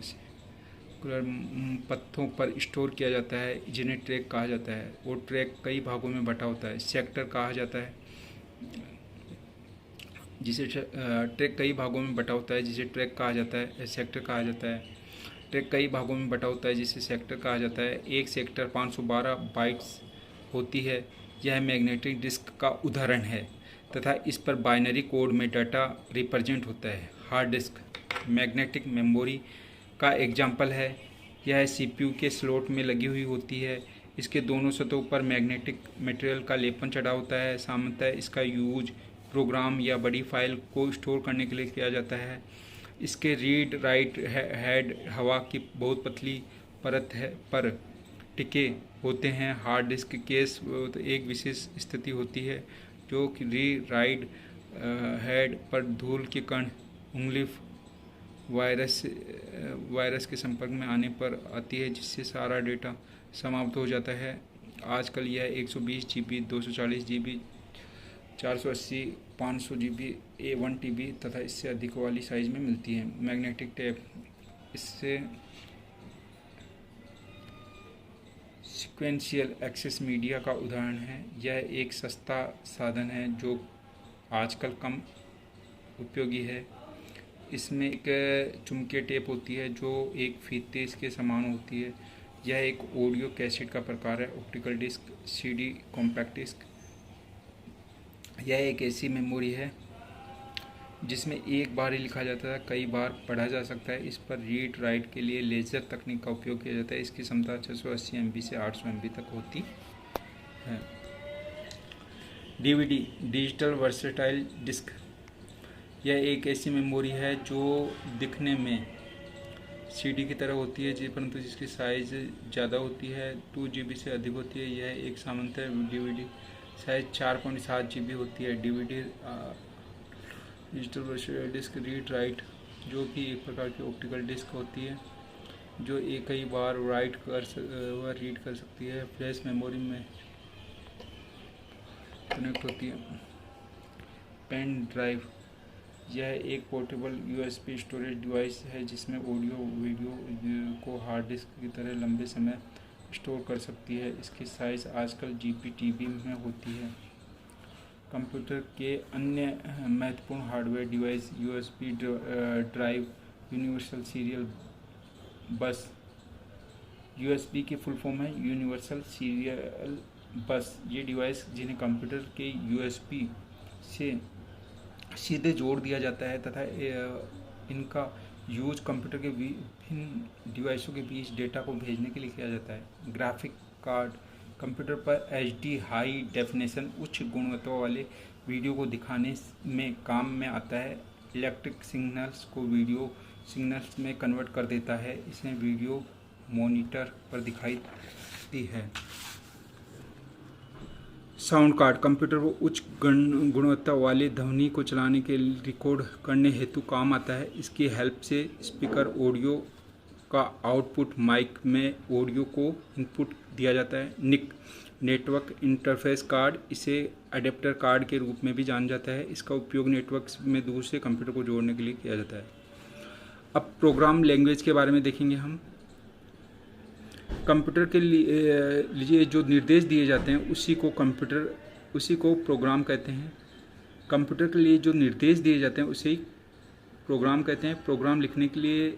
पथों पर स्टोर किया जाता है, जिन्हें ट्रैक कहा जाता है। वो ट्रैक कई भागों में बटा होता है। सेक्टर कहा जाता है जिसे ट्रैक कई भागों में बटा होता है, जिसे ट्रैक कहा जाता है। सेक्टर कहा जाता है। ट्रैक कई भागों में बटा होता है, जिसे सेक्टर कहा जाता है। एक सेक्टर 512 बाइट्स होती है। यह मैग्नेटिक डिस्क का उदाहरण है तथा इस पर बाइनरी कोड में डाटा रिप्रेजेंट होता है। हार्ड डिस्क मैग्नेटिक मेमोरी का एग्जाम्पल है। यह सीपीयू के स्लॉट में लगी हुई होती है। इसके दोनों सतहों पर मैग्नेटिक मटेरियल का लेपन चढ़ा होता है। सामान्यतः इसका यूज प्रोग्राम या बड़ी फाइल को स्टोर करने के लिए किया जाता है। इसके रीड राइट हेड हवा की बहुत पतली परत पर टिके होते हैं। हार्ड डिस्क केस एक विशेष स्थिति होती है जो कि रीड राइट हेड पर धूल के कण उंगली वायरस के संपर्क में आने पर आती है, जिससे सारा डेटा समाप्त हो जाता है। आजकल यह 120 GB, 240 GB, 480, 500 GB, 1 TB तथा इससे अधिक वाली साइज में मिलती है। मैग्नेटिक टेप इससे सीक्वेंशियल एक्सेस मीडिया का उदाहरण है। यह एक सस्ता साधन है जो आजकल कम उपयोगी है। इसमें एक चुंबकीय टेप होती है जो एक फीते के समान होती है। यह एक ऑडियो कैसेट का प्रकार है। Optical disc, CD, compact disc यह एक ऐसी मेमोरी है जिसमें एक बार ही लिखा जाता है, कई बार पढ़ा जा सकता है। इस पर रीड राइट के लिए लेज़र तकनीक का उपयोग किया जाता है। इसकी क्षमता 680 MB से 800 MB तक होती है। DVD डिजिटल वर्सेटाइल डिस्क यह एक ऐसी मेमोरी है जो दिखने में CD की तरह होती है, परंतु जिसकी साइज़ ज़्यादा होती है, 2 GB से अधिक होती है। यह एक सामान्यतः DVD साइज 4.7 GB होती है। DVD digital virtual disc read write जो कि एक प्रकार की ऑप्टिकल डिस्क होती है जो एक कई बार रीड कर सकती है। फ्लैश मेमोरी में कनेक्ट होती है। पेन ड्राइव यह एक पोर्टेबल USB स्टोरेज डिवाइस है जिसमें ऑडियो वीडियो को हार्ड डिस्क की तरह लंबे समय स्टोर कर सकती है। इसकी साइज़ आजकल GB, TB में होती है। कंप्यूटर के अन्य महत्वपूर्ण hardware device USB drive, universal serial बस। USB की फुल फॉर्म है यूनिवर्सल सीरियल बस। ये डिवाइस जिन्हें कंप्यूटर के USB से सीधे जोड़ दिया जाता है तथा इनका यूज कंप्यूटर के विभिन्न डिवाइसों के बीच डेटा को भेजने के लिए किया जाता है। ग्राफिक कार्ड कंप्यूटर पर HD हाई डेफिनेशन उच्च गुणवत्ता वाले वीडियो को दिखाने में काम में आता है। इलेक्ट्रिक सिग्नल्स को वीडियो सिग्नल्स में कन्वर्ट कर देता है। इसमें वीडियो मॉनिटर पर दिखाई देती है। साउंड कार्ड कंप्यूटर को उच्च गुणवत्ता वाले ध्वनि को चलाने के रिकॉर्ड करने हेतु काम आता है। इसकी हेल्प से स्पीकर ऑडियो का आउटपुट माइक में ऑडियो को इनपुट दिया जाता है। निक नेटवर्क इंटरफेस कार्ड इसे अडेप्टर कार्ड के रूप में भी जाना जाता है। इसका उपयोग नेटवर्क में दूसरे कंप्यूटर को जोड़ने के लिए किया जाता है। अब प्रोग्राम लैंग्वेज के बारे में देखेंगे हम। कंप्यूटर के लिए जो निर्देश दिए जाते हैं उसी को प्रोग्राम कहते हैं। कंप्यूटर के लिए जो निर्देश दिए जाते हैं उसे ही प्रोग्राम कहते हैं। प्रोग्राम लिखने के लिए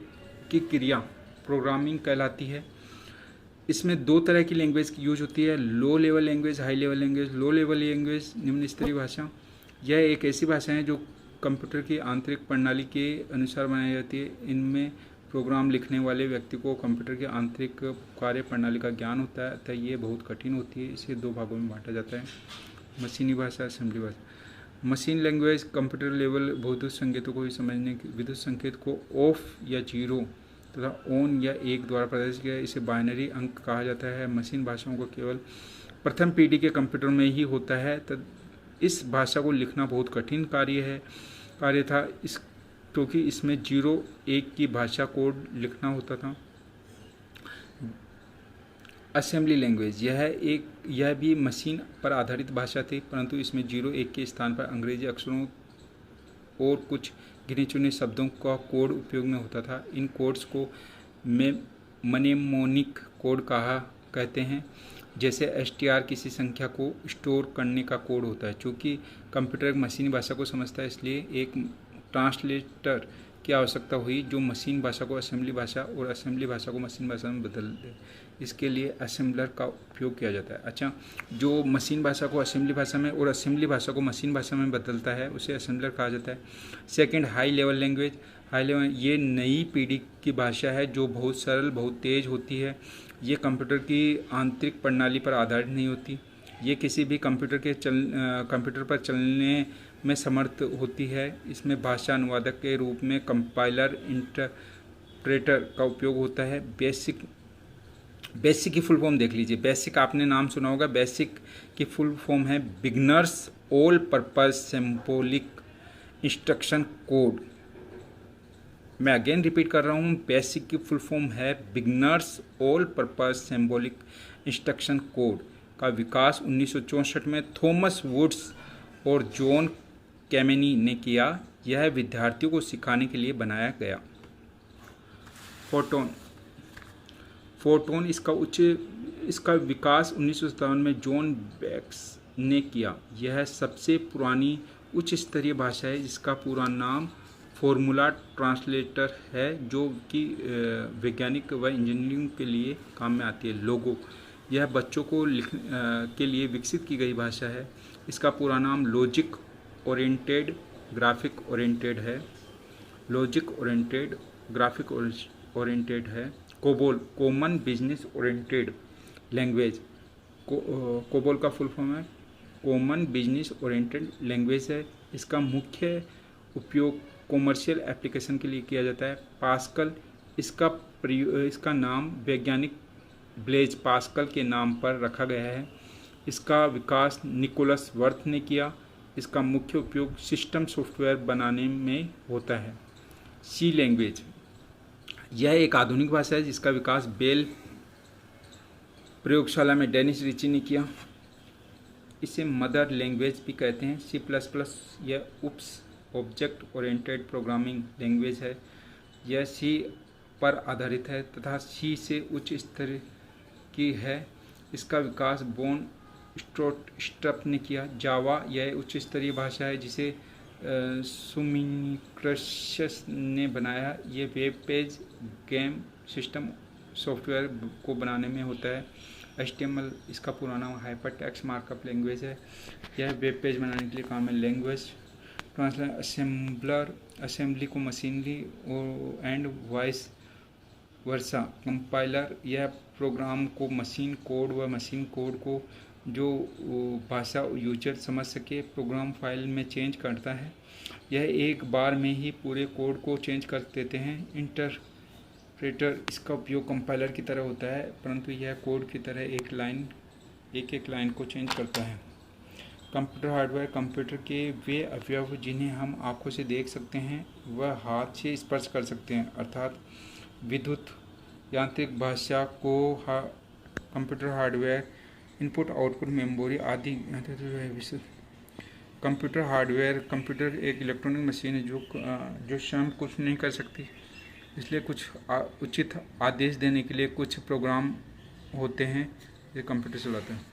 की क्रिया प्रोग्रामिंग कहलाती है। इसमें दो तरह की लैंग्वेज की यूज होती है, low level language, high level language. Low level language निम्न स्तरीय भाषा, यह एक ऐसी भाषा है जो कंप्यूटर की आंतरिक प्रणाली के अनुसार बनाई जाती है। इनमें प्रोग्राम लिखने वाले व्यक्ति को कंप्यूटर के आंतरिक कार्य प्रणाली का ज्ञान होता है, अतः ये बहुत कठिन होती है। इसे दो भागों में बांटा जाता है, मशीनी भाषा, असेंबली भाषा। मशीन लैंग्वेज कंप्यूटर लेवल विद्युत संकेतों को समझने के विद्युत संकेत को ऑफ या जीरो तथा ऑन या एक द्वारा प्रदर्शित किया, इसे बाइनरी अंक कहा जाता है। मशीन भाषाओं को केवल प्रथम पीढ़ी के कंप्यूटर में ही होता है, तब इस भाषा को लिखना बहुत कठिन कार्य था, क्योंकि इसमें 0-1 की भाषा कोड लिखना होता था। असेंबली लैंग्वेज यह भी मशीन पर आधारित भाषा थी, परंतु इसमें 0-1 के स्थान पर अंग्रेजी अक्षरों और कुछ गिने चुने शब्दों का कोड उपयोग में होता था। इन कोड्स को मनेमोनिक कोड कहते हैं। जैसे STR किसी संख्या को स्टोर करने का कोड होता है। चूँकि कंप्यूटर एक मशीनी भाषा को समझता है, इसलिए एक ट्रांसलेटर की आवश्यकता हुई जो मशीन भाषा को असेंबली भाषा और असेंबली भाषा को मशीन भाषा में बदल दे। इसके लिए असेंबलर का उपयोग किया जाता है। अच्छा, जो मशीन भाषा को असेंबली भाषा में और असेंबली भाषा को मशीन भाषा में बदलता है उसे असेंबलर कहा जाता है। Second, high level language. High level ये नई पीढ़ी की भाषा है जो बहुत सरल, बहुत तेज़ होती है। ये कंप्यूटर की आंतरिक प्रणाली पर आधारित नहीं होती। ये किसी भी कंप्यूटर पर चलने में समर्थ होती है। इसमें भाषा अनुवादक के रूप में कंपाइलर, इंटरप्रेटर का उपयोग होता है। बेसिक की फुल फॉर्म देख लीजिए। बेसिक आपने नाम सुना होगा। बेसिक की फुल फॉर्म है beginners all purpose symbolic instruction code. मैं अगेन रिपीट कर रहा हूँ, बेसिक की फुल फॉर्म है beginners all purpose symbolic instruction code का विकास 1964 में थॉमस वुड्स और जॉन कैमेनी ने किया। यह विद्यार्थियों को सिखाने के लिए बनाया गया। फोटोन इसका विकास 1957 में जॉन बेक्स ने किया। यह सबसे पुरानी उच्च स्तरीय भाषा है जिसका पूरा नाम फॉर्मूला ट्रांसलेटर है, जो कि वैज्ञानिक व इंजीनियरिंग के लिए काम में आती है। लोगो, यह बच्चों को के लिए विकसित की गई भाषा है। इसका पूरा नाम लॉजिक ओरिएंटेड ग्राफिक ओरिएंटेड है। लॉजिक ओरिएंटेड ग्राफिक ओरिएंटेड है। COBOL, common business oriented language. COBOL का फुल फॉर्म है कॉमन बिजनेस ओरिएंटेड लैंग्वेज है। इसका मुख्य उपयोग कॉमर्शियल एप्लीकेशन के लिए किया जाता है। पास्कल, इसका नाम वैज्ञानिक ब्लेज पास्कल के नाम पर रखा गया है। इसका विकास निकोलस वर्थ ने किया। इसका मुख्य उपयोग सिस्टम सॉफ्टवेयर बनाने में होता है। सी लैंग्वेज, यह एक आधुनिक भाषा है जिसका विकास बेल प्रयोगशाला में डेनिस रिची ने किया। इसे मदर लैंग्वेज भी कहते हैं। C++ यह ऑब्जेक्ट ओरिएंटेड प्रोग्रामिंग लैंग्वेज है। यह C पर आधारित है तथा C से उच्च स्तर की है। इसका विकास बोन स्ट्रप ने किया। जावा, यह उच्च स्तरीय भाषा है जिसे सुमिनिक्रस ने बनाया। ये web page, game, system software को बनाने में होता है। HTML, इसका पूरा नाम हाइपर टेक्स्ट मार्कअप लैंग्वेज है। यह वेब पेज बनाने के लिए काम है। लैंग्वेज ट्रांसलेटर, असेंबलर, असेंबली को machinery and vice versa. Compiler, यह प्रोग्राम को मशीन कोड व मशीन कोड को जो भाषा यूजर समझ सके प्रोग्राम फाइल में चेंज करता है। यह एक बार में ही पूरे कोड को चेंज कर देते हैं। इंटरप्रेटर, इसका उपयोग कंपाइलर की तरह होता है, परंतु यह कोड की तरह एक एक लाइन को चेंज करता है। कंप्यूटर हार्डवेयर, कंप्यूटर के वे अवयव जिन्हें हम आंखों से देख सकते हैं वह हाथ से स्पर्श कर सकते हैं, अर्थात विद्युत यांत्रिक भाषा को computer hardware, input output memory आदि। कंप्यूटर हार्डवेयर, कंप्यूटर एक इलेक्ट्रॉनिक मशीन है जो स्वयं कुछ नहीं कर सकती, इसलिए कुछ उचित आदेश देने के लिए कुछ प्रोग्राम होते हैं जो कंप्यूटर चलाते हैं।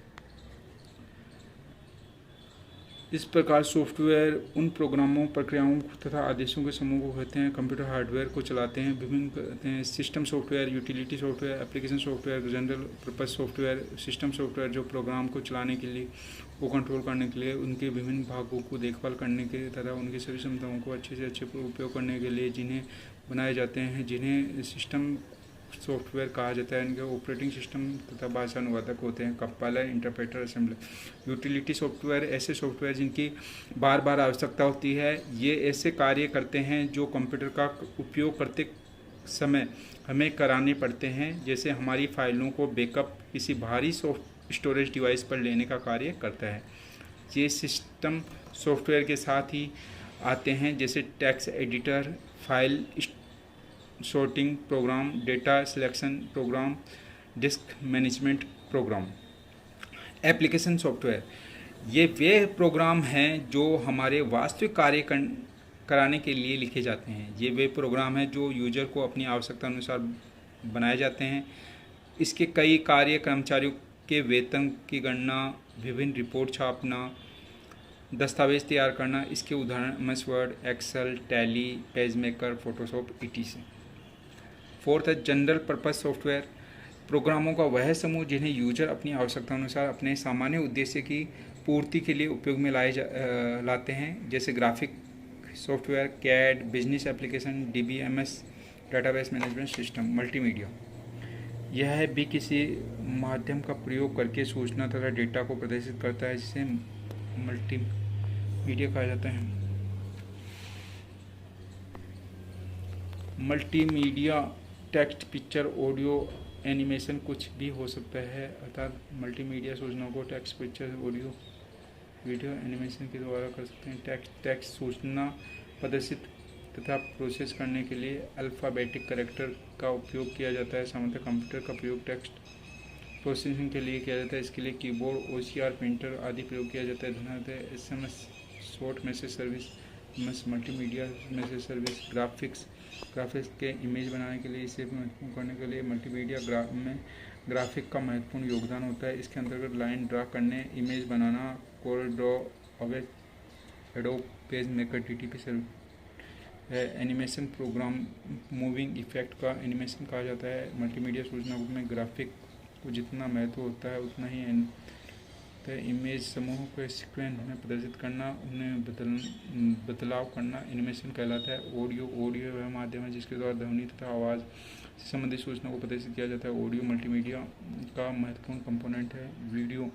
इस प्रकार सॉफ्टवेयर उन प्रोग्रामों, प्रक्रियाओं तथा आदेशों के समूह को कहते हैं कंप्यूटर हार्डवेयर को चलाते हैं। विभिन्न कहते हैं system software, utility software, application software, general purpose software. System software जो प्रोग्राम को चलाने के लिए, को कंट्रोल करने के लिए, उनके विभिन्न भागों को देखभाल करने के तथा उनकी सभी क्षमताओं को अच्छे से अच्छे उपयोग करने के लिए जिन्हें बनाए जाते हैं, जिन्हें सिस्टम सॉफ्टवेयर कहा जाता है। इनके ऑपरेटिंग सिस्टम तथा भाषा अनुवादक होते हैं, compiler, interpreter, assembler. Utility software ऐसे सॉफ्टवेयर जिनकी बार बार आवश्यकता होती है। ये ऐसे कार्य करते हैं जो कंप्यूटर का उपयोग करते समय हमें कराने पड़ते हैं, जैसे हमारी फाइलों को बैकअप किसी भारी स्टोरेज डिवाइस पर लेने का कार्य करता है। ये सिस्टम सॉफ्टवेयर के साथ ही आते हैं, जैसे text editor, file sorting program, data selection program, disk management program. Application software ये वे प्रोग्राम हैं जो हमारे वास्तविक कार्य कराने के लिए लिखे जाते हैं। ये वे प्रोग्राम हैं जो यूजर को अपनी आवश्यकता अनुसार बनाए जाते हैं। इसके कई कार्य कर्मचारियों के वेतन की गणना, विभिन्न रिपोर्ट छापना, दस्तावेज तैयार करना। इसके उदाहरण MS Word, Excel, Tally, PageMaker, Photoshop etc। Fourth है जनरल पर्पस सॉफ्टवेयर। प्रोग्रामों का वह समूह जिन्हें यूजर अपनी आवश्यकता अनुसार अपने सामान्य उद्देश्य की पूर्ति के लिए उपयोग में लाते हैं, जैसे graphic software, CAD, business application, DBMS, database management system. Multimedia यह भी किसी माध्यम का प्रयोग करके सूचना तथा डेटा को प्रदर्शित करता है, जिसे मल्टीमीडिया कहा जाता है। Multimedia text, picture, audio, animation कुछ भी हो सकता है, अर्थात मल्टीमीडिया सूचनाओं को text, picture, audio, video, animation के द्वारा कर सकते हैं। टेक्स्ट सूचना प्रदर्शित तथा प्रोसेस करने के लिए अल्फ़ाबेटिक कैरेक्टर का उपयोग किया जाता है। सामान्यतः कंप्यूटर का प्रयोग टेक्स्ट प्रोसेसिंग के लिए किया जाता है। इसके लिए कीबोर्ड, OCR, प्रिंटर आदि प्रयोग किया जाता है। धन्यवाद। SMS short message service, multimedia message service, graphics के इमेज बनाने के लिए, इसे महत्वपूर्ण करने के लिए मल्टीमीडिया में ग्राफिक का महत्वपूर्ण योगदान होता है। इसके अंतर्गत लाइन ड्रा करने, इमेज बनाना, code draw, Adobe PageMaker, DTP service है। एनिमेशन प्रोग्राम, मूविंग इफेक्ट का एनिमेशन कहा जाता है। मल्टीमीडिया सूचना में ग्राफिक को जितना महत्व होता है उतना ही इमेज समूह को सीक्वेंस में प्रदर्शित करना, उन्हें बदलाव करना एनिमेशन कहलाता है। ऑडियो वह माध्यम है जिसके द्वारा ध्वनि तथा आवाज़ से संबंधित सूचना को प्रदर्शित किया जाता है। ऑडियो मल्टीमीडिया का महत्वपूर्ण कंपोनेंट है। वीडियो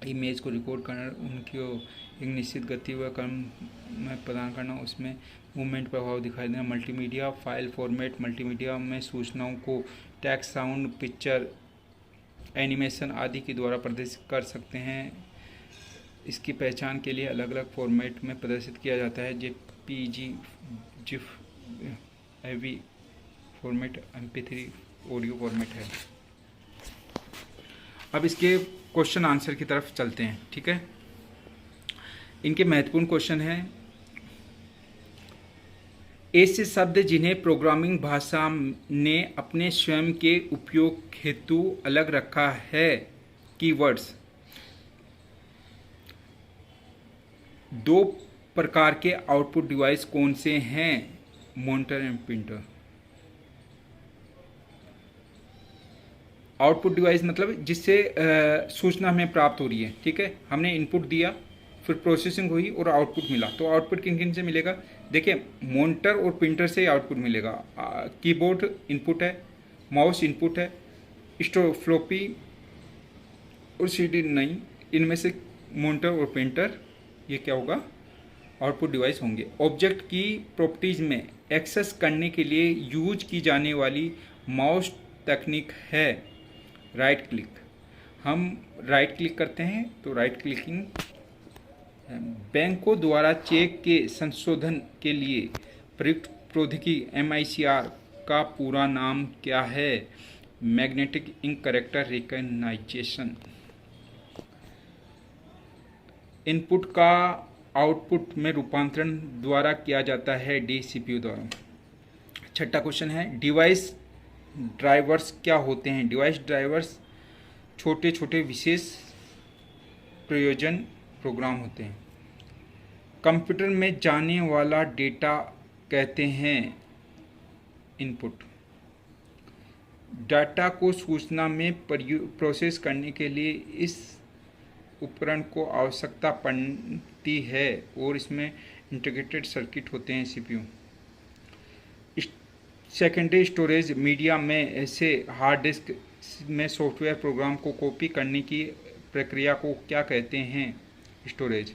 इमेज को रिकॉर्ड करना, उनको एक निश्चित गति व क्रम में प्रदान करना, उसमें मूवमेंट प्रभाव दिखाई देना। मल्टीमीडिया फाइल फॉर्मेट, मल्टीमीडिया में सूचनाओं को टेक्स्ट, साउंड, पिक्चर, एनिमेशन आदि के द्वारा प्रदर्शित कर सकते हैं। इसकी पहचान के लिए अलग अलग फॉर्मेट में प्रदर्शित किया जाता है। JPG, GIF, AV format, MP3 audio format है। अब इसके क्वेश्चन आंसर की तरफ चलते हैं, ठीक है। इनके महत्वपूर्ण क्वेश्चन हैं। ऐसे शब्द जिन्हें प्रोग्रामिंग भाषा ने अपने स्वयं के उपयोग हेतु अलग रखा है। कीवर्ड्स, दो प्रकार के आउटपुट डिवाइस कौन से हैं? Monitor and printer. Output device मतलब जिससे सूचना हमें प्राप्त हो रही है, ठीक है। हमने इनपुट दिया, फिर प्रोसेसिंग हुई और आउटपुट मिला। तो आउटपुट किन किन से मिलेगा? देखिए, मॉनिटर और प्रिंटर से आउटपुट मिलेगा। कीबोर्ड इनपुट है, माउस इनपुट है, फ्लॉपी और CD नहीं, इनमें से मॉनिटर और प्रिंटर ये क्या होगा? आउटपुट डिवाइस होंगे। ऑब्जेक्ट की प्रॉपर्टीज में एक्सेस करने के लिए यूज की जाने वाली माउस तकनीक है राइट क्लिक। हम राइट क्लिक करते हैं तो राइट क्लिकिंग। बैंकों द्वारा चेक के संशोधन के लिए प्रयुक्त प्रौद्योगिकी MICR का पूरा नाम क्या है? Magnetic ink character recognization. Input का आउटपुट में रूपांतरण द्वारा किया जाता है CPU द्वारा। छठा क्वेश्चन है, डिवाइस ड्राइवर्स क्या होते हैं? डिवाइस ड्राइवर्स छोटे छोटे विशेष प्रयोजन प्रोग्राम होते हैं। कंप्यूटर में जाने वाला डेटा कहते हैं इनपुट। डाटा को सूचना में प्रोसेस करने के लिए इस उपकरण को आवश्यकता पड़ती है और इसमें इंटीग्रेटेड सर्किट होते हैं सीपीयू। सेकेंडरी स्टोरेज मीडिया में ऐसे हार्ड डिस्क में सॉफ्टवेयर प्रोग्राम को कॉपी करने की प्रक्रिया को क्या कहते हैं? स्टोरेज।